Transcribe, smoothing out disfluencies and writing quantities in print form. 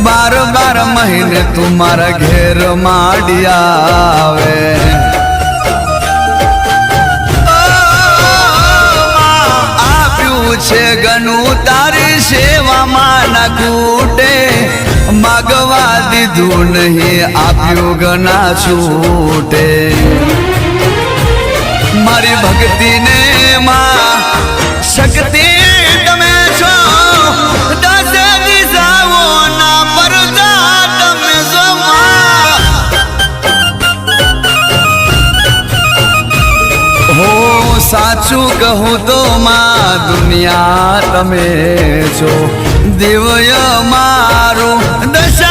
बार बार महीने तुम्हारा घेर माडिया आवे आप्यू छे गनु तारी सेवा मान कूटे मागवा दीधु नहीं आप्यू गना छूटे मारी भक्ति ने मां शक्ति तमे छो दस दिशाओ ना परदा तमे छो हो साचू कहूं तो मां दुनिया तमे छो दिव्य मारू दशा